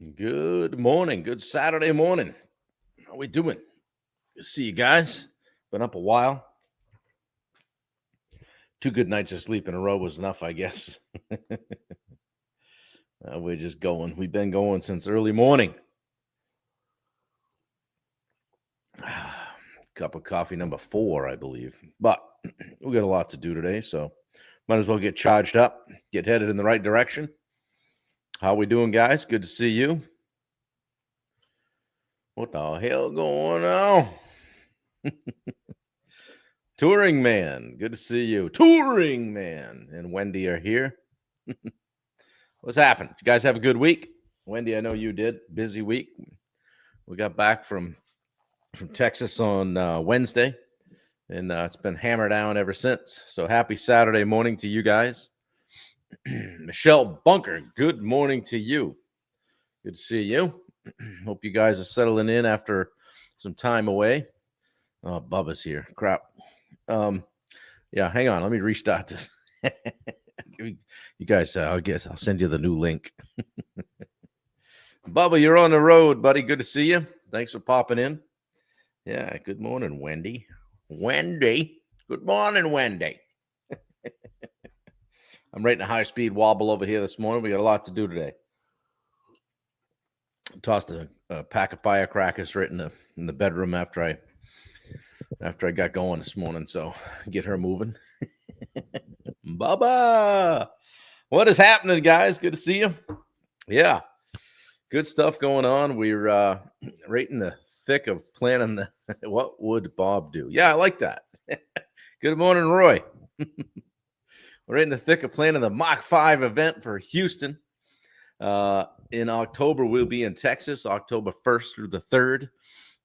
Good morning. Good Saturday morning. How we doing? Good to see you guys. Been up a while. 2 good nights of sleep in a row was enough, I guess. We're just going. We've been going since early morning. Cup of coffee number 4, I believe. But we got a lot to do today, so might as well get charged up, get headed in the right direction. How we doing, guys? Good to see you. What the hell going on? Touring Man, good to see you. Touring Man and Wendy are here. What's happened? You guys have a good week? Wendy, I know you did. Busy week. We got back from Texas on Wednesday, and it's been hammered down ever since. So happy Saturday morning to you guys. Michelle Bunker, good morning to you. Good to see you. Hope you guys are settling in after some time away. Oh, Bubba's here. Crap. Yeah, hang on. Let me restart this. You guys, I guess I'll send you the new link. Bubba, you're on the road, buddy. Good to see you. Thanks for popping in. Yeah, good morning, Wendy. Wendy. Good morning, Wendy. I'm rating a high-speed wobble over here this morning. We got a lot to do today. Tossed a pack of firecrackers right in the bedroom after I got going this morning, so get her moving. Bubba, what is happening, guys? Good to see you. Yeah, good stuff going on. We're right in the thick of planning the what would Bob do? Yeah, I like that. Good morning, Roy. We're right in the thick of planning the Mach 5 event for Houston. In October, we'll be in Texas, October 1st through the 3rd.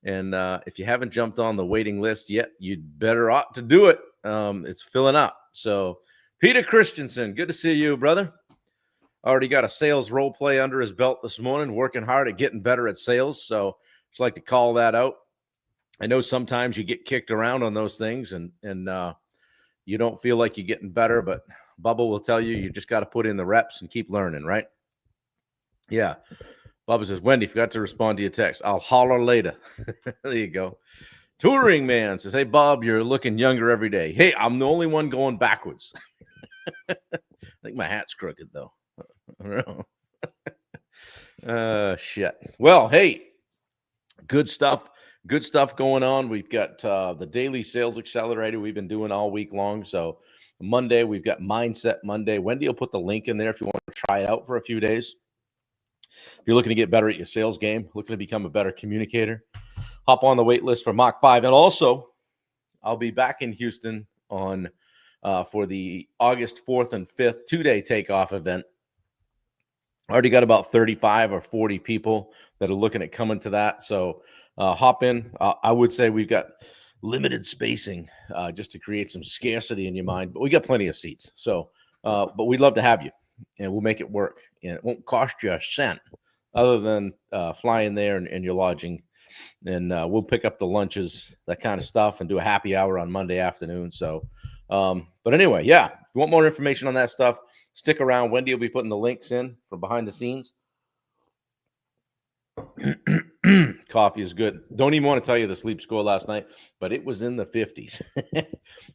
And if you haven't jumped on the waiting list yet, you'd better ought to do it. It's filling up. So, Peter Christensen, good to see you, brother. Already got a sales role play under his belt this morning, working hard at getting better at sales. So, just like to call that out. I know sometimes you get kicked around on those things and you don't feel like you're getting better, but Bubba will tell you, you just got to put in the reps and keep learning, right? Yeah. Bubba says, Wendy, forgot to respond to your text. I'll holler later. There you go. Touring Man says, hey, Bob, you're looking younger every day. Hey, I'm the only one going backwards. I think my hat's crooked, though. I don't know. Shit. Well, hey, good stuff. Good stuff going on. We've got the daily sales accelerator we've been doing all week long. So Monday, we've got Mindset Monday. Wendy will put the link in there if you want to try it out for a few days. If you're looking to get better at your sales game, looking to become a better communicator, hop on the wait list for Mach 5. And also, I'll be back in Houston on for the August 4th and 5th 2-day takeoff event. Already got about 35 or 40 people that are looking at coming to that. So hop in. I would say we've got limited spacing just to create some scarcity in your mind, but we got plenty of seats. So, but we'd love to have you, and we'll make it work. And it won't cost you a cent other than flying there and your lodging. And we'll pick up the lunches, that kind of stuff, and do a happy hour on Monday afternoon. So, but anyway, yeah, if you want more information on that stuff, stick around. Wendy will be putting the links in from behind the scenes. Coffee is good. Don't even want to tell you the sleep score last night, but it was in the 50s.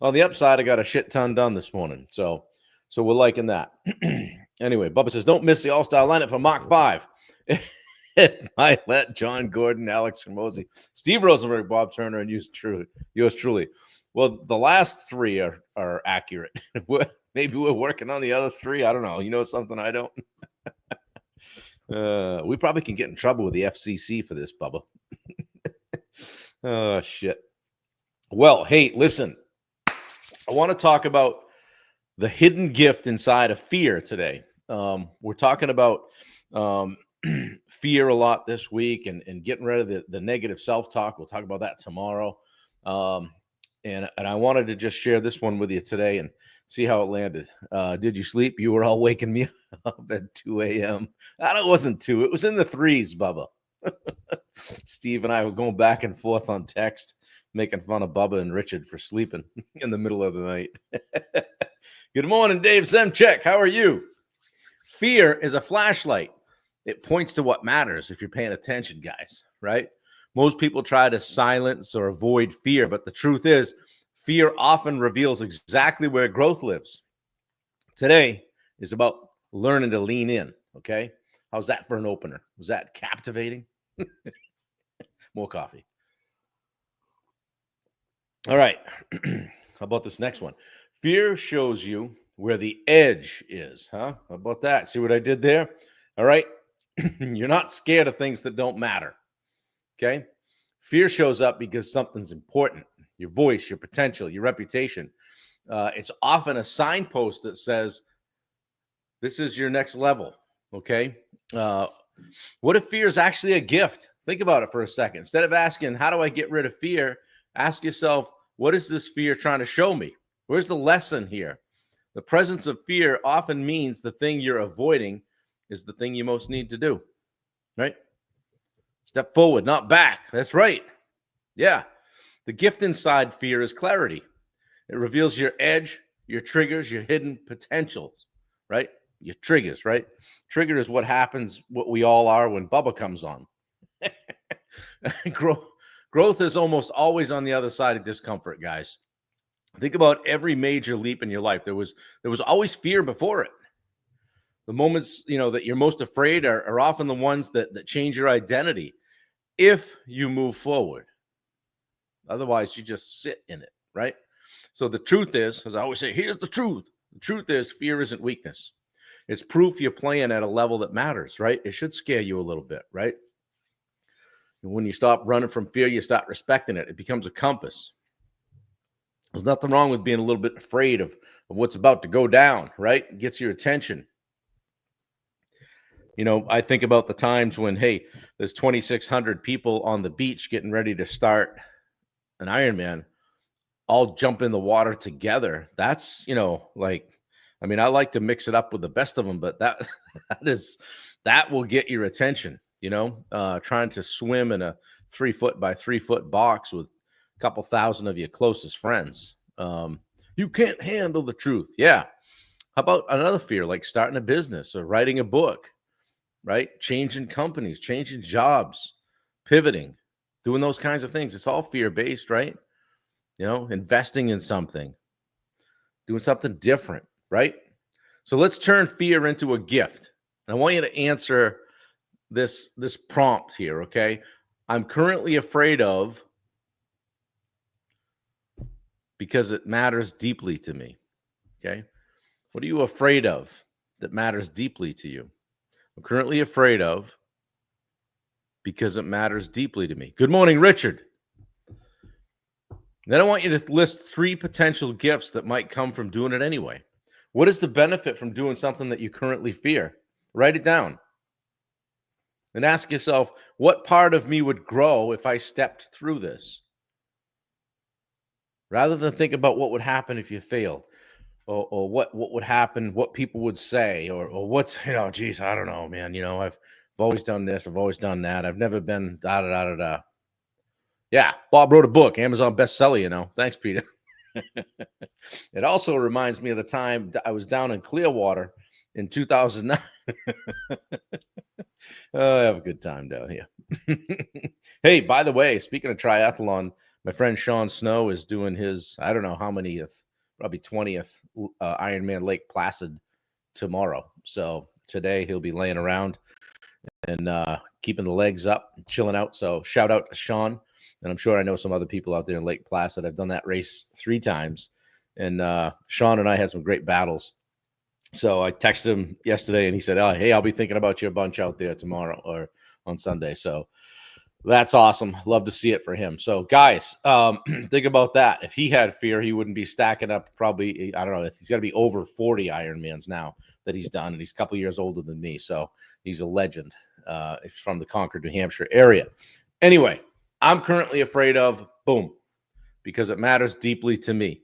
On the upside, I got a shit ton done this morning. So we're liking that. Anyway, Bubba says, don't miss the all-star lineup for Mach 5. Might let John Gordon, Alex Hormozi, Steve Rosenberg, Bob Turner, and yours truly. Well, the last 3 are accurate. Maybe we're working on the other 3. I don't know. You know something I don't? We probably can get in trouble with the FCC for this, Bubba. Oh, shit. Well, hey, listen. I want to talk about the hidden gift inside of fear today. We're talking about fear a lot this week and getting rid of the negative self-talk. We'll talk about that tomorrow. And I wanted to just share this one with you today and see how it landed. Did you sleep? You were all waking me up at 2 a.m. It wasn't 2. It was in the 3s, Bubba. Steve and I were going back and forth on text, making fun of Bubba and Richard for sleeping in the middle of the night. Good morning, Dave Zemchek. How are you? Fear is a flashlight. It points to what matters if you're paying attention, guys, right? Most people try to silence or avoid fear, but the truth is, fear often reveals exactly where growth lives. Today is about learning to lean in, okay? How's that for an opener? Was that captivating? More coffee. All right. How about this next one? Fear shows you where the edge is, huh? How about that? See what I did there? All right. You're not scared of things that don't matter. Okay. Fear shows up because something's important, your voice, your potential, your reputation. It's often a signpost that says, this is your next level. Okay. Uh, what if fear is actually a gift? Think about it for a second. Instead of asking, how do I get rid of fear? Ask yourself, what is this fear trying to show me? Where's the lesson here? The presence of fear often means the thing you're avoiding is the thing you most need to do, right? Step forward, not back. That's right. Yeah. The gift inside fear is clarity. It reveals your edge, your triggers, your hidden potentials, right? Your triggers, right? Trigger is what happens, what we all are when Bubba comes on. Growth is almost always on the other side of discomfort, guys. Think about every major leap in your life. There was always fear before it. The moments, that you're most afraid are often the ones that change your identity if you move forward. Otherwise, you just sit in it, right? So the truth is, as I always say, here's the truth. The truth is fear isn't weakness. It's proof you're playing at a level that matters, right? It should scare you a little bit, right? And when you stop running from fear, you start respecting it. It becomes a compass. There's nothing wrong with being a little bit afraid of what's about to go down, right? It gets your attention. I think about the times when, hey, there's 2,600 people on the beach getting ready to start an Ironman, all jump in the water together. That's, I like to mix it up with the best of them, but that will get your attention, trying to swim in a 3 foot by 3 foot box with a couple thousand of your closest friends. You can't handle the truth. Yeah. How about another fear, like starting a business or writing a book, right? Changing companies, changing jobs, pivoting, doing those kinds of things. It's all fear-based, right? Investing in something, doing something different, right? So let's turn fear into a gift. And I want you to answer this prompt here, okay? I'm currently afraid of because it matters deeply to me, okay? What are you afraid of that matters deeply to you? I'm currently afraid of because it matters deeply to me. Good morning, Richard. Then I want you to list 3 potential gifts that might come from doing it anyway. What is the benefit from doing something that you currently fear? Write it down. And ask yourself, what part of me would grow if I stepped through this? Rather than think about what would happen if you failed, or what would happen, what people would say, or what's, geez, I don't know, man. I've always done this, I've always done that. I've never been da da da da da. Yeah, Bob wrote a book, Amazon bestseller, Thanks, Peter. It also reminds me of the time I was down in Clearwater in 2009. Oh, I have a good time down here. Hey, by the way, speaking of triathlon, my friend Sean Snow is doing his, I don't know how many, probably 20th Ironman Lake Placid tomorrow. So today he'll be laying around and keeping the legs up, chilling out. So shout out to Sean. And I'm sure I know some other people out there in Lake Placid. I've done that race 3 times. And Sean and I had some great battles. So I texted him yesterday and he said, oh, hey, I'll be thinking about you a bunch out there tomorrow or on Sunday. So that's awesome. Love to see it for him. So guys, think about that. If he had fear, he wouldn't be stacking up probably, I don't know, he's got to be over 40 Ironmans now that he's done. And he's a couple years older than me. So he's a legend. He's from the Concord, New Hampshire area. Anyway, I'm currently afraid of, boom, because it matters deeply to me.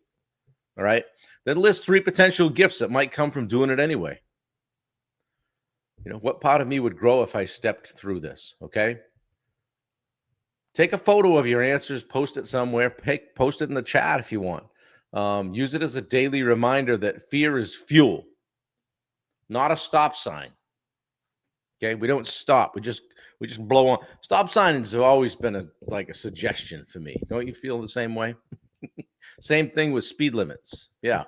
All right. Then list 3 potential gifts that might come from doing it anyway. What part of me would grow if I stepped through this? Okay. Take a photo of your answers, post it somewhere, post it in the chat if you want. Use it as a daily reminder that fear is fuel, not a stop sign. Okay, we don't stop. We just blow on. Stop signs have always been a suggestion for me. Don't you feel the same way? Same thing with speed limits. Yeah,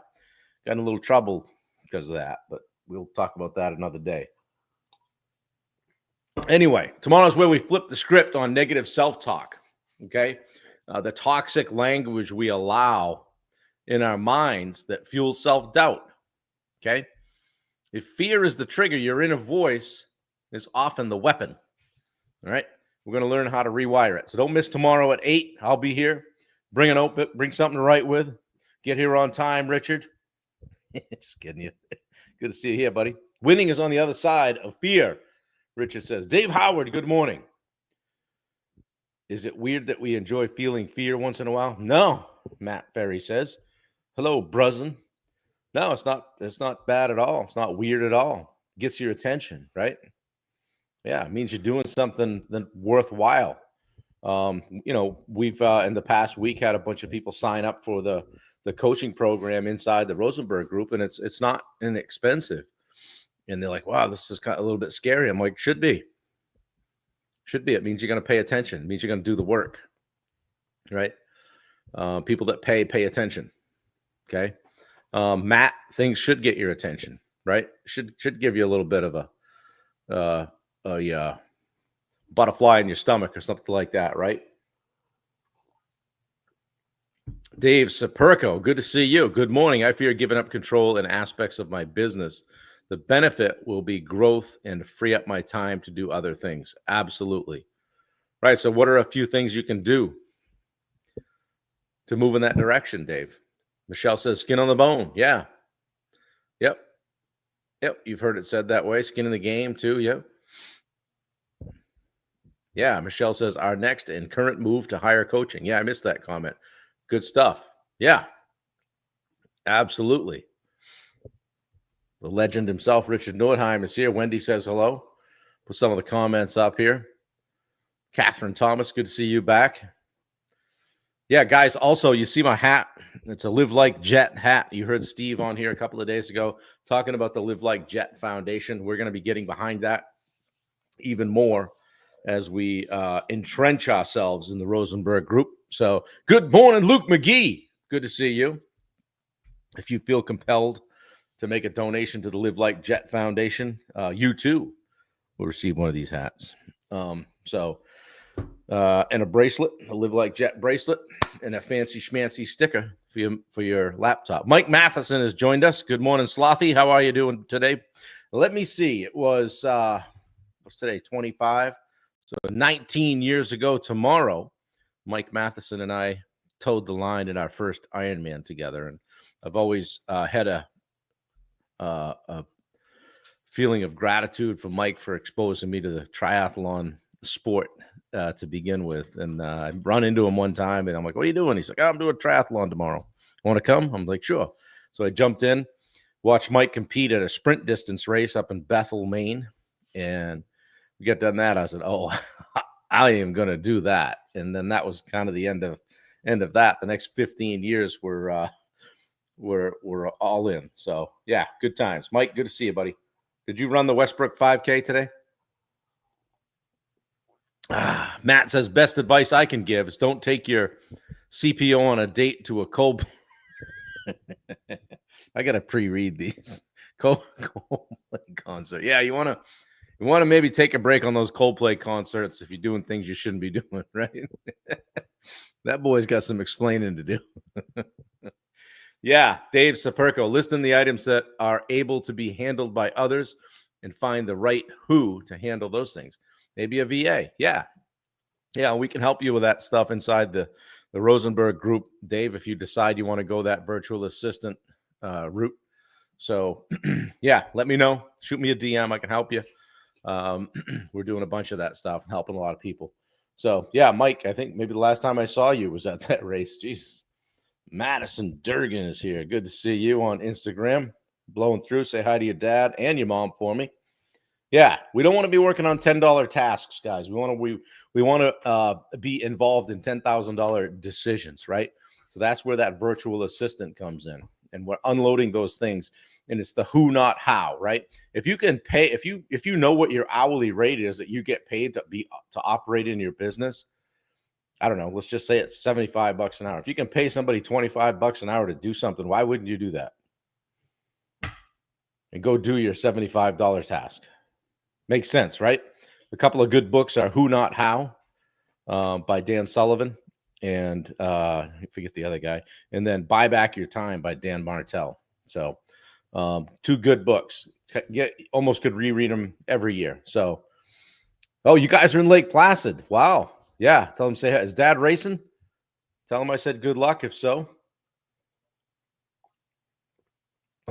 got in a little trouble because of that, but we'll talk about that another day. Anyway, tomorrow's where we flip the script on negative self-talk. Okay, the toxic language we allow in our minds that fuels self-doubt. Okay, if fear is the trigger, your inner voice is often the weapon. All right, we're going to learn how to rewire it. So don't miss tomorrow at 8. I'll be here. Bring a notebook, bring something to write with. Get here on time, Richard. Just kidding you. Good to see you here, buddy. Winning is on the other side of fear, Richard says. Dave Howard, good morning. Is it weird that we enjoy feeling fear once in a while? No, Matt Ferry says. Hello, Brusin. No, it's not bad at all. It's not weird at all. Gets your attention, right? Yeah, it means you're doing something worthwhile. We've in the past week had a bunch of people sign up for the coaching program inside the Rosenberg Group, and it's not inexpensive. And they're like, wow, this is kind of a little bit scary. I'm like, should be. It means you're going to pay attention. It means you're going to do the work, right? People that pay attention. Okay. Matt, things should get your attention, right? Should give you a little bit of a butterfly in your stomach or something like that, right? Dave Saperco, good to see you. Good morning. I fear giving up control in aspects of my business. The benefit will be growth and free up my time to do other things. Absolutely. Right. So what are a few things you can do to move in that direction, Dave? Michelle says skin on the bone. Yeah. Yep. You've heard it said that way. Skin in the game too. Yep. Yeah. Michelle says our next and current move to higher coaching. Yeah. I missed that comment. Good stuff. Yeah. Absolutely. The legend himself, Richard Nordheim, is here. Wendy says hello. Put some of the comments up here. Catherine Thomas, good to see you back. Yeah, guys, also, you see my hat. It's a Live Like Jet hat. You heard Steve on here a couple of days ago talking about the Live Like Jet Foundation. We're going to be getting behind that even more as we entrench ourselves in the Rosenberg Group. So good morning, Luke McGee. Good to see you. If you feel compelled to make a donation to the Live Like Jet Foundation, you too will receive one of these hats. And a bracelet, a Live Like Jet bracelet, and a fancy schmancy sticker for your laptop. Mike Matheson has joined us. Good morning, Slothy. How are you doing today? Let me see. It was what's today? 25. So 19 years ago tomorrow, Mike Matheson and I towed the line in our first Ironman together, and I've always had a feeling of gratitude for Mike for exposing me to the triathlon sport to begin with. And I run into him one time and I'm like, what are you doing? He's like, I'm doing a triathlon tomorrow. Want to come? I'm like, sure. So I jumped in, watched Mike compete at a sprint distance race up in Bethel, Maine. And we got done that. I said, oh, I am going to do that. And then that was kind of the end of that. The next 15 years were all in. So yeah, good times. Mike, good to see you, buddy. Did you run the Westbrook 5K today? Matt says, best advice I can give is don't take your CPO on a date to a Coldplay. I got to pre-read these. Coldplay concert. Yeah, you want to maybe take a break on those Coldplay concerts if you're doing things you shouldn't be doing, right? That boy's got some explaining to do. Yeah, Dave Saperco, listing the items that are able to be handled by others and find the right who to handle those things. Maybe a VA. Yeah, we can help you with that stuff inside the Rosenberg Group, Dave, if you decide you want to go that virtual assistant route. So, yeah, let me know. Shoot me a DM. I can help you. We're doing a bunch of that stuff and helping a lot of people. So, yeah, Mike, I think maybe the last time I saw you was at that race. Jesus. Madison Durgan is here. Good to see you on Instagram. Blowing through. Say hi to your dad and your mom for me. Yeah, we don't want to be working on $10 tasks, guys. We want to be involved in $10,000 decisions, right? So that's where that virtual assistant comes in. and we're unloading those things. And it's the who, not how, right? If you can pay, if you know what your hourly rate is that you get paid to operate in your business, I don't know, let's just say it's $75 an hour. If you can pay somebody $25 an hour to do something, why wouldn't you do that? And go do your $75 task. Makes sense, right? A couple of good books are Who, Not How by Dan Sullivan, and I forget the other guy, and then Buy Back Your Time by Dan Martell. So two good books. Almost could reread them every year. So, oh, you guys are in Lake Placid. Wow. Yeah. Tell him, say, is Dad racing? Tell him I said good luck if so.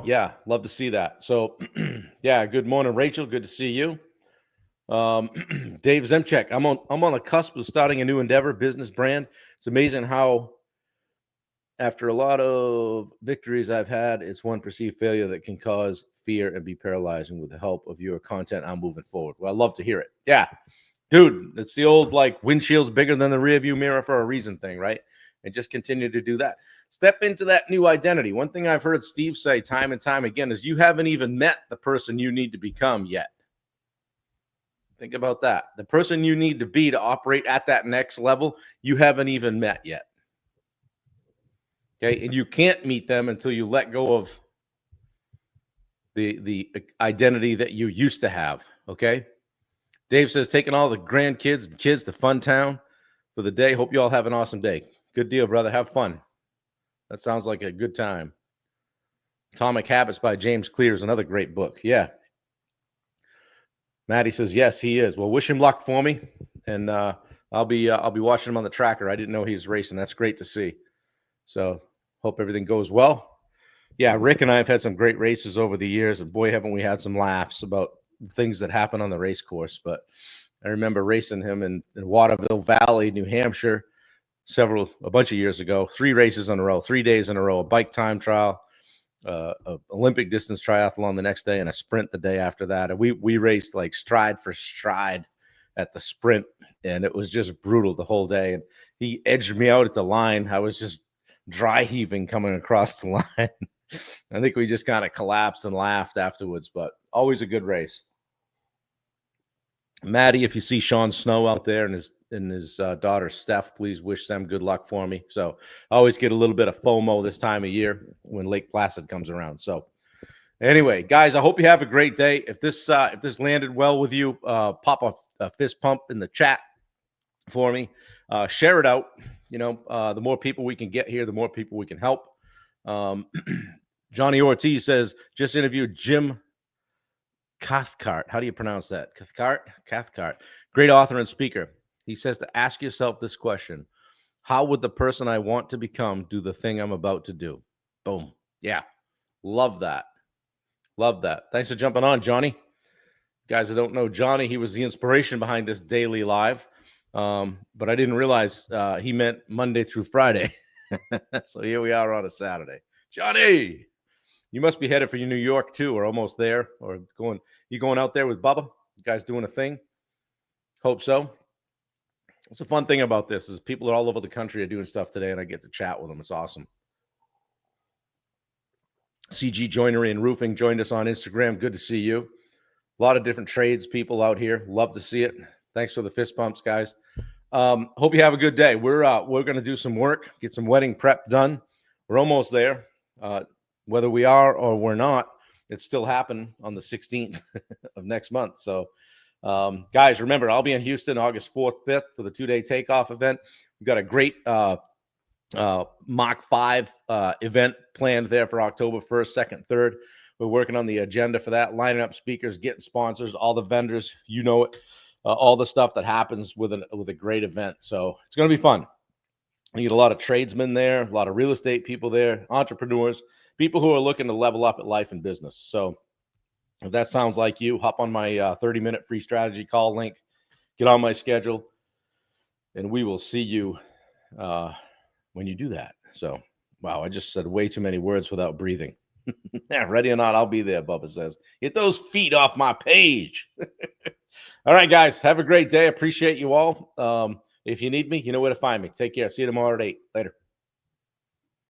Yeah, love to see that. So, yeah, good morning, Rachel. Good to see you. Dave Zemchek, I'm on the cusp of starting a new endeavor, business brand. It's amazing how after a lot of victories I've had, it's one perceived failure that can cause fear and be paralyzing. With the help of your content, I'm moving forward. Well, I love to hear it. Yeah, dude, it's the old like windshield's bigger than the rear view mirror for a reason thing, right? And just continue to do that. Step into that new identity. One thing I've heard Steve say time and time again is you haven't even met the person you need to become yet. Think about that. The person you need to be to operate at that next level, you haven't even met yet. Okay, and you can't meet them until you let go of the identity that you used to have. Okay. Dave says, taking all the grandkids and kids to Fun Town for the day. Hope you all have an awesome day. Good deal, brother. Have fun. That sounds like a good time. Atomic Habits by James Clear is another great book. Yeah. Maddie says, yes, he is. Well, wish him luck for me. And I'll be watching him on the tracker. I didn't know he was racing. That's great to see. So hope everything goes well. Yeah, Rick and I have had some great races over the years, and boy, haven't we had some laughs about things that happen on the race course. But I remember racing him in Waterville Valley, New Hampshire, a bunch of years ago. 3 races in a row, 3 days in a row, a bike time trial, a Olympic distance triathlon the next day, and a sprint the day after that. And we raced like stride for stride at the sprint, and it was just brutal the whole day. And he edged me out at the line. I was just dry heaving coming across the line. I think we just kind of collapsed and laughed afterwards, but always a good race. Maddie, if you see Sean Snow out there and his daughter Steph, please wish them good luck for me. So I always get a little bit of FOMO this time of year when Lake Placid comes around. So anyway, guys, I hope you have a great day. If this landed well with you, pop a fist pump in the chat for me. Share it out. You know, the more people we can get here, the more people we can help. Johnny Ortiz says, just interviewed Jim Cathcart. How do you pronounce that? Cathcart. Great author and speaker. He says to ask yourself this question: how would the person I want to become do the thing I'm about to do? Boom. Yeah. Love that. Love that. Thanks for jumping on, Johnny. Guys that don't know Johnny, he was the inspiration behind this daily live. But I didn't realize he meant Monday through Friday. So here we are on a Saturday. Johnny, you must be headed for New York too, or almost there, or going out there with Bubba? You guys doing a thing? Hope so. It's a fun thing about this is people all over the country are doing stuff today, and I get to chat with them. It's awesome. CG Joinery and Roofing joined us on Instagram. Good to see you. A lot of different trades people out here. Love to see it. Thanks for the fist pumps, guys. Hope you have a good day. We're going to do some work, get some wedding prep done. We're almost there. Whether we are or we're not, it's still happening on the 16th of next month. So, guys, remember, I'll be in Houston August 4th, 5th for the 2-day takeoff event. We've got a great Mach 5 event planned there for October 1st, 2nd, 3rd. We're working on the agenda for that, lining up speakers, getting sponsors, all the vendors, you know it, all the stuff that happens with a great event. So it's going to be fun. You get a lot of tradesmen there, a lot of real estate people there, entrepreneurs, people who are looking to level up at life and business. So if that sounds like you, hop on my 30-minute free strategy call link, get on my schedule, and we will see you when you do that. So, wow, I just said way too many words without breathing. Yeah, ready or not, I'll be there, Bubba says. Get those feet off my page. All right, guys, have a great day. Appreciate you all. If you need me, you know where to find me. Take care. See you tomorrow at 8. Later.